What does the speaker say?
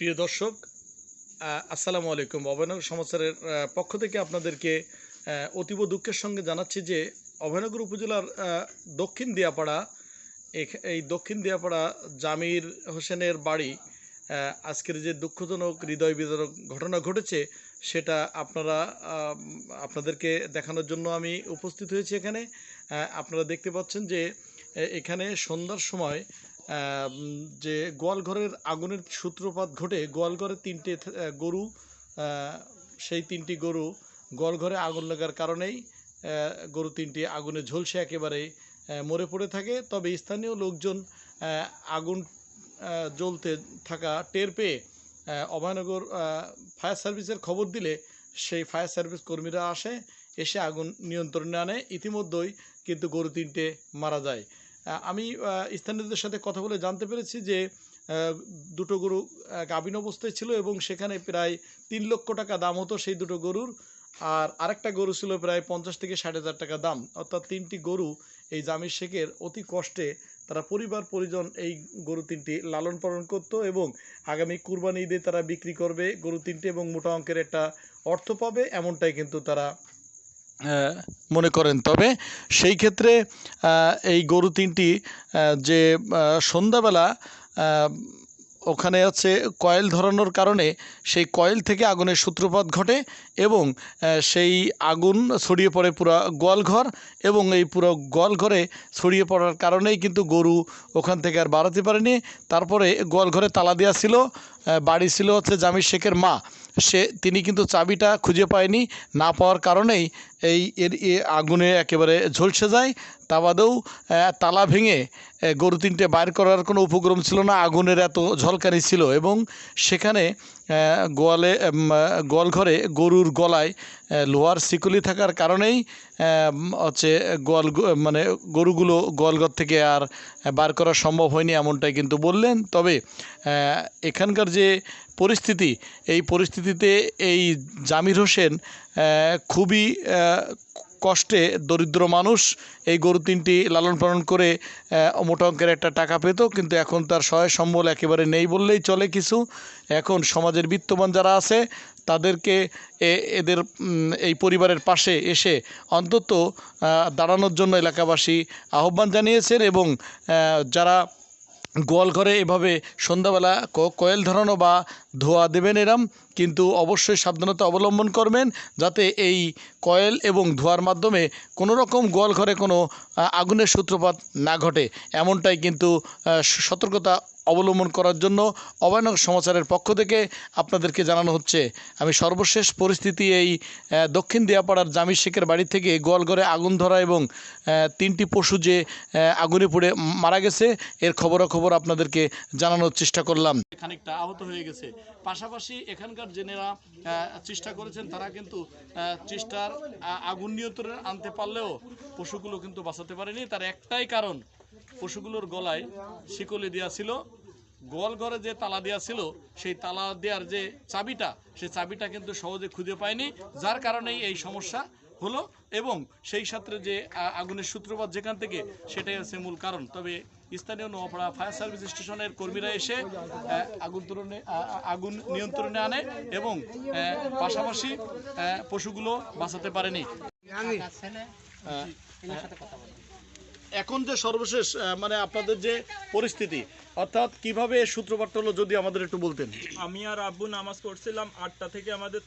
প্রিয় দর্শক, আসসালামু আলাইকুম। অভয়নগর সমাচারের পক্ষ থেকে আপনাদেরকে অতীব দুঃখের সঙ্গে জানাচ্ছি যে অভয়নগর উপজেলার দক্ষিণ দিয়াপাড়া, এই দক্ষিণ দিয়াপাড়া জামির হোসেনের বাড়ি আজকের যে দুঃখজনক হৃদয় বিদারক ঘটনা ঘটেছে সেটা আপনাদেরকে দেখানোর জন্য আমি উপস্থিত হয়েছি এখানে। আপনারা দেখতে পাচ্ছেন যে এখানে সন্ধ্যার সময় যে গোয়ালঘরের আগুনের সূত্রপাত ঘটে, গোয়ালঘরে তিনটে গরু, সেই তিনটি গরু গোয়ালঘরে আগুন লাগার কারণেই গরু তিনটি আগুনে ঝলসে একেবারে মরে পড়ে থাকে। তবে স্থানীয় লোকজন আগুন জ্বলতে থাকা টের পেয়ে অভয়নগর ফায়ার সার্ভিসের খবর দিলে সেই ফায়ার সার্ভিস কর্মীরা এসে আগুন নিয়ন্ত্রণে আনে। ইতিমধ্যেই কিন্তু গরু তিনটে মারা যায়। আমি স্থানীয়দের সাথে কথা বলে জানতে পেরেছি যে দুটো গরু গাভীন অবস্থায় ছিল এবং সেখানে প্রায় ৩ লক্ষ টাকা দাম হতো সেই দুটো গরুর। আর আরেকটা গরু ছিল প্রায় ৫০ থেকে ৬০,০০০ টাকা দাম। অর্থাৎ তিনটি গরু এই জামির শেখের অতি কষ্টে তারা পরিবার পরিজন এই গরু তিনটি লালন পালন করত এবং আগামী কুরবানি ঈদে তারা বিক্রি করবে গরু তিনটি এবং মোটা অঙ্কের একটা অর্থ পাবে, এমনটাই কিন্তু তারা মনে করেন। তবে সেই ক্ষেত্রে এই গরু তিনটি যে সন্ধ্যাবেলা ওখানে হচ্ছে কয়েল ধরানোর কারণে সেই কয়েল থেকে আগুনের সূত্রপাত ঘটে এবং সেই আগুন ছড়িয়ে পড়ে পুরো গোয়ালঘর এবং এই পুরো গোয়ালঘরে ছড়িয়ে পড়ার কারণেই কিন্তু গরু ওখান থেকে আর বাড়াতে পারেনি। তারপরে গোয়ালঘরে তালা দেওয়া ছিল, বাড়ি ছিল হচ্ছে জামির শেখের মা, তিনি কিন্তু চাবিটা খুঁজে পায়নি, না পাওয়ার কারণেই এই আগুনে একেবারে ঝলসে যায়। তা বাদেও তালা ভেঙে গরু তিনটে বাইর করার কোনো উপক্রম ছিল না, আগুনের এত ঝলকানি ছিল এবং সেখানে গোয়ালঘরে গরুর গলায় লোহার শিকলি থাকার কারণেই হচ্ছে গরুগুলো গোয়ালঘর থেকে আর বার করা সম্ভব হয়নি, এমনটাই কিন্তু বললেন। তবে এখানকার যে পরিস্থিতি, এই পরিস্থিতিতে এই জামির হোসেন খুবই কষ্টে, দরিদ্র মানুষ, এই গরু তিনটি লালন পালন করে মোটা অঙ্কের একটা টাকা পেত, কিন্তু এখন তার সহায় সম্বল একেবারে নেই বললেই চলে কিছু। এখন সমাজের বিত্তবান যারা আছে তাদেরকে এদের এই পরিবারের পাশে এসে অন্তত দাঁড়ানোর জন্য এলাকাবাসী আহ্বান জানিয়েছেন এবং যারা গোয়ালঘরে এভাবে সন্ধ্যাবেলা কয়েল ধরানো বা ধোয়া দেবেন এরম, কিন্তু অবশ্যই সাবধানতা অবলম্বন করবেন যাতে এই কয়েল এবং ধোয়ার মাধ্যমে কোনো রকম গোয়ালঘরে কোনো আগুনের সূত্রপাত না ঘটে, এমনটাই কিন্তু সতর্কতা অবলম্বন করার জন্য অভয়নগর সমাচারের পক্ষ থেকে আপনাদেরকে জানানো হচ্ছে। আমি সর্বশেষ পরিস্থিতি এই দক্ষিণ দিয়াপাড়ার জামির শেখের বাড়ি থেকে গোয়ালঘরে আগুন ধরা এবং তিনটি পশু যে আগুনে পুড়ে মারা গেছে এর খবরাখবর আপনাদেরকে জানানোর চেষ্টা করলাম। খানিকটা আহত হয়ে গেছে। পাশাপাশি এখানকার জেনেরা চেষ্টা করেছেন, তারা কিন্তু চেষ্টার আগুন নিয়ন্ত্রণে আনতে পারলেও পশুগুলো কিন্তু বাঁচাতে পারেনি। তার একটাই কারণ, পশুগুলোর গলায় শিকলি দেওয়া ছিল, গোয়ালঘরে যে তালা দেওয়া ছিল সেই তালা দেওয়ার যে চাবিটা, সেই চাবিটা কিন্তু সহজে খুঁজে পায়নি, যার কারণেই এই সমস্যা হলো এবং সেই সাথে যে আগুনের সূত্রপাত যেখান থেকে, সেটাই হচ্ছে মূল কারণ। তবে স্থানীয় নোয়াপাড়া ফায়ার সার্ভিস স্টেশনের কর্মীরা এসে আগুন নিয়ন্ত্রণে আনে এবং পাশাপাশি পশুগুলো বাঁচাতে পারেনি। এখন যে সর্বশেষ আপনাদের যে পরিস্থিতি, অর্থাৎ কিভাবে সূত্রপাত হলো যদি আমাদের একটু বলতেন। আমি আর আব্বু নামাজ পড়ছিলাম 8টা থেকে, আমাদের